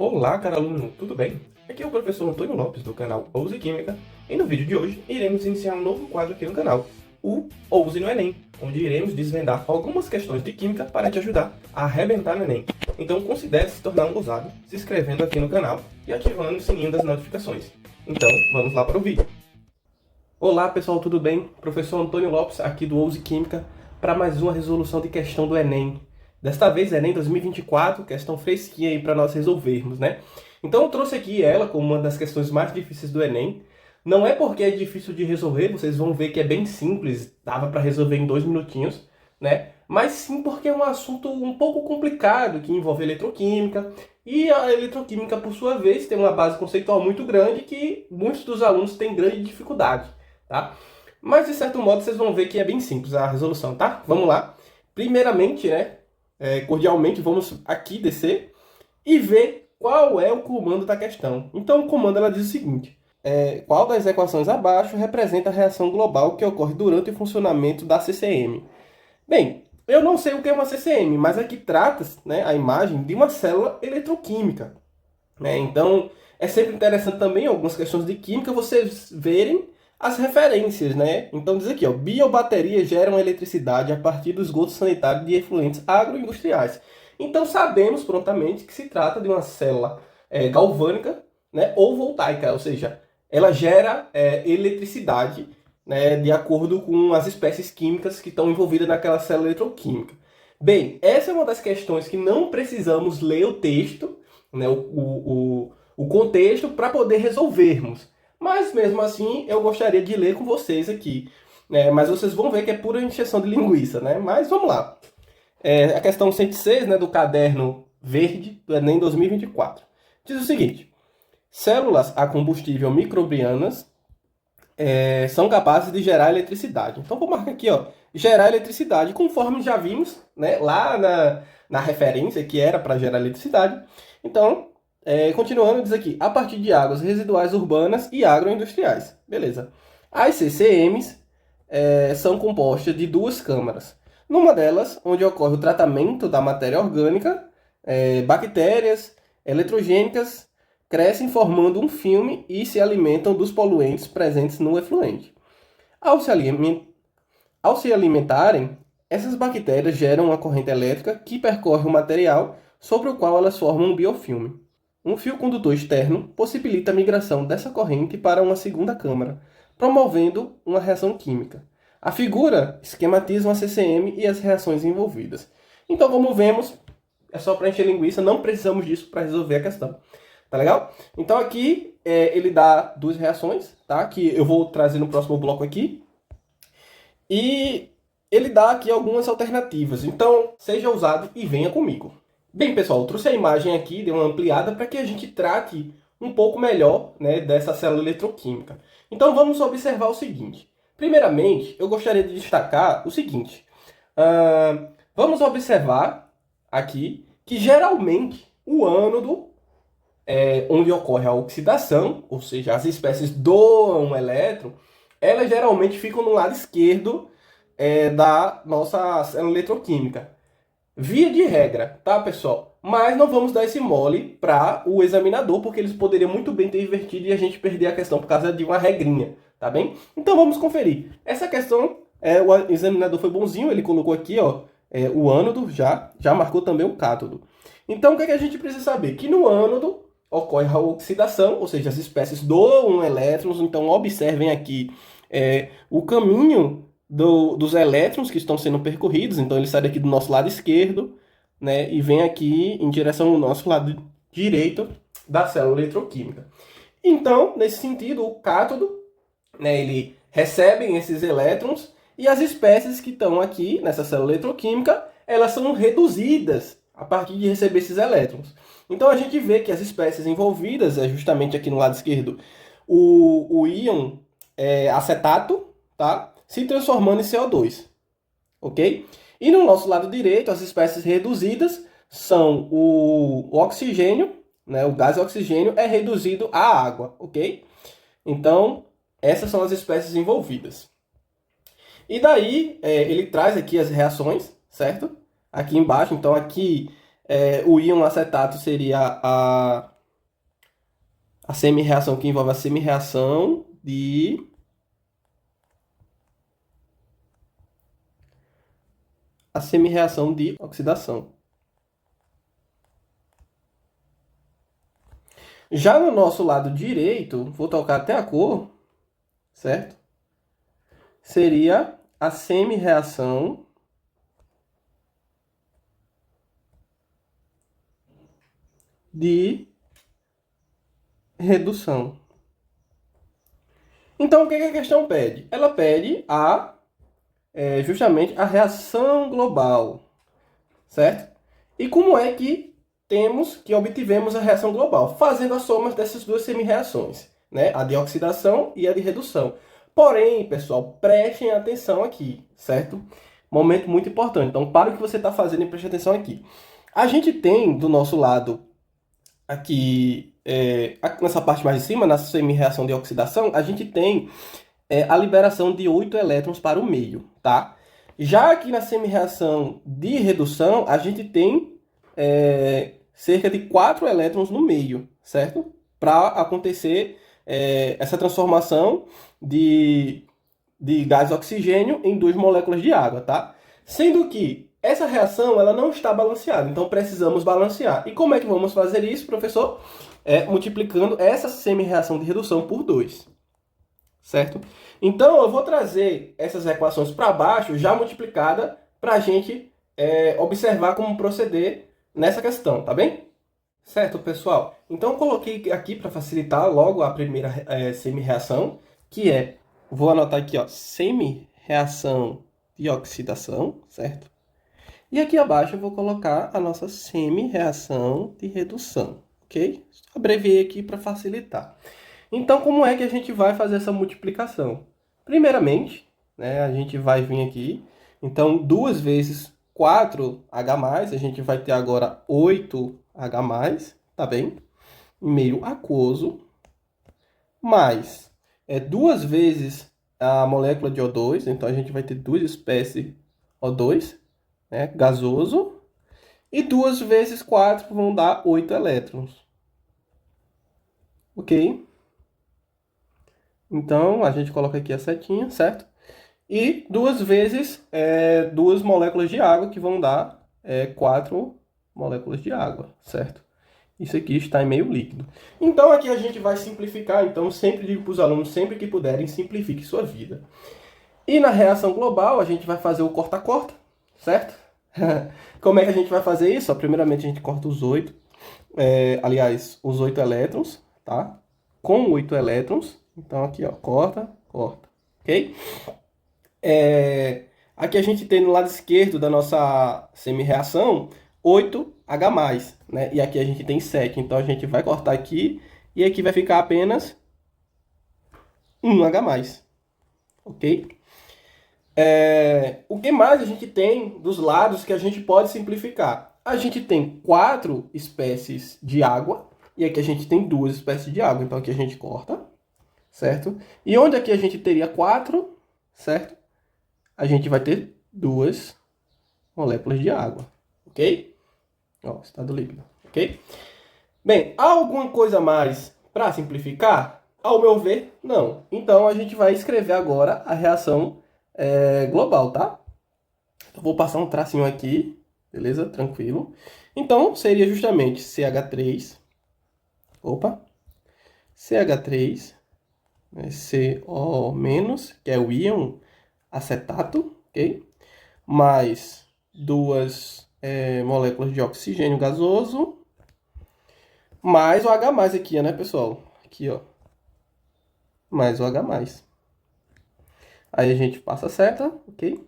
Olá, caro aluno, tudo bem? Aqui é o professor Antônio Lopes, do canal Ouse Química, e no vídeo de hoje iremos iniciar um novo quadro aqui no canal, o Ouse no Enem, onde iremos desvendar algumas questões de química para te ajudar a arrebentar no Enem. Então considere se tornar um ousado, se inscrevendo aqui no canal e ativando o sininho das notificações. Então, vamos lá para o vídeo. Olá pessoal, tudo bem? Professor Antônio Lopes, aqui do Ouse Química, para mais uma resolução de questão do Enem. Desta vez, Enem 2024, questão fresquinha aí para nós resolvermos, né? Então eu trouxe aqui ela como uma das questões mais difíceis do Enem. Não é porque é difícil de resolver, vocês vão ver que é bem simples, dava para resolver em 2 minutinhos, né? Mas sim porque é um assunto um pouco complicado, que envolve eletroquímica, e a eletroquímica, por sua vez, tem uma base conceitual muito grande que muitos dos alunos têm grande dificuldade, tá? Mas, de certo modo, vocês vão ver que é bem simples a resolução, tá? Vamos lá. Primeiramente, né? Cordialmente, vamos aqui descer e ver qual é o comando da questão. Então, o comando ela diz o seguinte: qual das equações abaixo representa a reação global que ocorre durante o funcionamento da CCM? Bem, eu não sei o que é uma CCM, mas aqui trata-se, né, a imagem de uma célula eletroquímica, né? Então, é sempre interessante também, algumas questões de química, vocês verem as referências, né? Então diz aqui, ó, biobaterias geram eletricidade a partir do esgoto sanitário de efluentes agroindustriais. Então sabemos prontamente que se trata de uma célula galvânica, né, ou voltaica, ou seja, ela gera eletricidade, né, de acordo com as espécies químicas que estão envolvidas naquela célula eletroquímica. Bem, essa é uma das questões que não precisamos ler o texto, né, o contexto, para poder resolvermos. Mas, mesmo assim, eu gostaria de ler com vocês aqui, né? Mas vocês vão ver que é pura encheção de linguiça, né? Mas vamos lá. A questão 106, né, do caderno verde do Enem 2024. Diz o seguinte: células a combustível microbianas são capazes de gerar eletricidade. Então, vou marcar aqui, ó, gerar eletricidade, conforme já vimos, né, lá na referência que era para gerar eletricidade. Então, continuando, diz aqui, a partir de águas residuais urbanas e agroindustriais. Beleza. As CCMs são compostas de 2 câmaras. Numa delas, onde ocorre o tratamento da matéria orgânica, bactérias eletrogênicas crescem formando um filme e se alimentam dos poluentes presentes no efluente. Ao se alimentarem, essas bactérias geram uma corrente elétrica que percorre o material sobre o qual elas formam um biofilme. Um fio condutor externo possibilita a migração dessa corrente para uma segunda câmara, promovendo uma reação química. A figura esquematiza uma CCM e as reações envolvidas. Então, como vemos, é só para encher linguiça, não precisamos disso para resolver a questão. Tá legal? Então aqui ele dá 2 reações, tá? Que eu vou trazer no próximo bloco aqui. E ele dá aqui algumas alternativas. Então, seja ousado e venha comigo. Bem, pessoal, eu trouxe a imagem aqui, dei uma ampliada para que a gente trate um pouco melhor, né, dessa célula eletroquímica. Então, vamos observar o seguinte. Primeiramente, eu gostaria de destacar o seguinte. Vamos observar aqui que, geralmente, o ânodo, onde ocorre a oxidação, ou seja, as espécies doam um elétron, elas geralmente ficam no lado esquerdo da nossa célula eletroquímica. Via de regra, tá, pessoal? Mas não vamos dar esse mole para o examinador, porque eles poderiam muito bem ter invertido e a gente perder a questão por causa de uma regrinha, tá bem? Então vamos conferir. Essa questão, o examinador foi bonzinho, ele colocou aqui, ó, o ânodo, já marcou também o cátodo. Então o que a gente precisa saber? Que no ânodo ocorre a oxidação, ou seja, as espécies doam elétrons. Então observem aqui o caminho dos elétrons que estão sendo percorridos. Então ele sai daqui do nosso lado esquerdo, né, e vem aqui em direção ao nosso lado direito da célula eletroquímica. Então, nesse sentido, o cátodo, né, ele recebe esses elétrons e as espécies que estão aqui nessa célula eletroquímica, elas são reduzidas a partir de receber esses elétrons. Então a gente vê que as espécies envolvidas, justamente aqui no lado esquerdo, o íon acetato, tá? Se transformando em CO2, ok? E no nosso lado direito, as espécies reduzidas são o oxigênio, né? O gás oxigênio é reduzido à água, ok? Então, essas são as espécies envolvidas. E daí, ele traz aqui as reações, certo? Aqui embaixo, então aqui O íon acetato seria a semi-reação que envolve a semi-reação de oxidação. Já no nosso lado direito, vou tocar até a cor, certo? Seria a semi-reação de redução. Então, o que a questão pede? Ela pede justamente a reação global, certo? E como é que obtivemos a reação global? Fazendo a soma dessas duas semi-reações, né? A de oxidação e a de redução. Porém, pessoal, prestem atenção aqui, certo? Momento muito importante. Então, para o que você está fazendo e preste atenção aqui. A gente tem do nosso lado aqui, nessa parte mais de cima, na semi-reação de oxidação, a gente tem a liberação de 8 elétrons para o meio, tá? Já aqui na semi-reação de redução, a gente tem cerca de 4 elétrons no meio, certo? Para acontecer essa transformação de gás oxigênio em 2 moléculas de água, tá? Sendo que essa reação ela não está balanceada, então precisamos balancear. E como é que vamos fazer isso, professor? Multiplicando essa semi-reação de redução por 2, certo? Então, eu vou trazer essas equações para baixo, já multiplicada, para a gente observar como proceder nessa questão, tá bem? Certo, pessoal? Então, eu coloquei aqui para facilitar logo a primeira semi-reação, que vou anotar aqui, ó, semi-reação de oxidação, certo? E aqui abaixo eu vou colocar a nossa semi-reação de redução, ok? Abreviei aqui para facilitar. Então, como é que a gente vai fazer essa multiplicação? Primeiramente, né, a gente vai vir aqui. Então, 2 vezes 4H+, a gente vai ter agora 8H+, tá bem? Meio aquoso. Mais 2 vezes a molécula de O2, então a gente vai ter 2 espécies O2, né, gasoso. E 2 vezes 4 vão dar 8 elétrons. Ok? Então, a gente coloca aqui a setinha, certo? E 2 vezes 2 moléculas de água, que vão dar 4 moléculas de água, certo? Isso aqui está em meio líquido. Então, aqui a gente vai simplificar. Então, sempre digo para os alunos, sempre que puderem, simplifique sua vida. E na reação global, a gente vai fazer o corta-corta, certo? Como é que a gente vai fazer isso? Primeiramente, a gente corta os 8. Aliás, os 8 elétrons, tá? Com 8 elétrons. Então, aqui, ó, corta, corta. Ok? Aqui a gente tem no lado esquerdo da nossa semi-reação 8H+, né? E aqui a gente tem 7. Então, a gente vai cortar aqui e aqui vai ficar apenas 1H+. Ok? O que mais a gente tem dos lados que a gente pode simplificar? A gente tem 4 espécies de água e aqui a gente tem 2 espécies de água. Então, aqui a gente corta, certo? E onde aqui a gente teria 4, certo? A gente vai ter 2 moléculas de água, ok? Ó, estado líquido, ok? Bem, há alguma coisa mais para simplificar? Ao meu ver, não. Então, a gente vai escrever agora a reação global, tá? Eu vou passar um tracinho aqui, beleza? Tranquilo. Então, seria justamente CH3, CH3, né, CO-, que é o íon acetato, ok? Mais 2 moléculas de oxigênio gasoso, mais o H+, aqui, né, pessoal? Aqui, ó. Mais o H+. Aí a gente passa a seta, ok?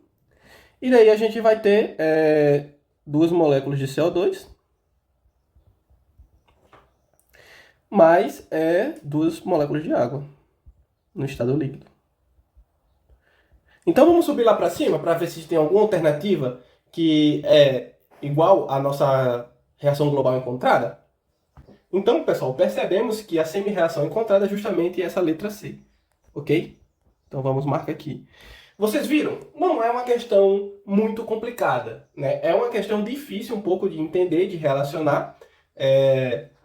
E daí a gente vai ter 2 moléculas de CO2, mais 2 moléculas de água no estado líquido. Então vamos subir lá para cima para ver se tem alguma alternativa que é igual à nossa reação global encontrada. Então, pessoal, percebemos que a semi-reação encontrada é justamente essa letra C, ok? Então vamos marcar aqui. Vocês viram? Não é uma questão muito complicada, né? É uma questão difícil um pouco de entender, de relacionar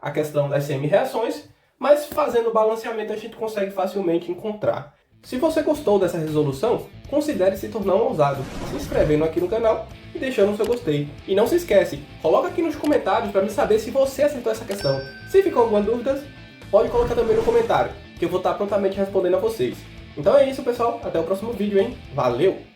a questão das semi-reações, mas fazendo o balanceamento a gente consegue facilmente encontrar. Se você gostou dessa resolução, considere se tornar um ousado, se inscrevendo aqui no canal e deixando o seu gostei. E não se esquece, coloca aqui nos comentários para me saber se você acertou essa questão. Se ficou alguma dúvida, pode colocar também no comentário, que eu vou estar prontamente respondendo a vocês. Então é isso, pessoal. Até o próximo vídeo, hein? Valeu!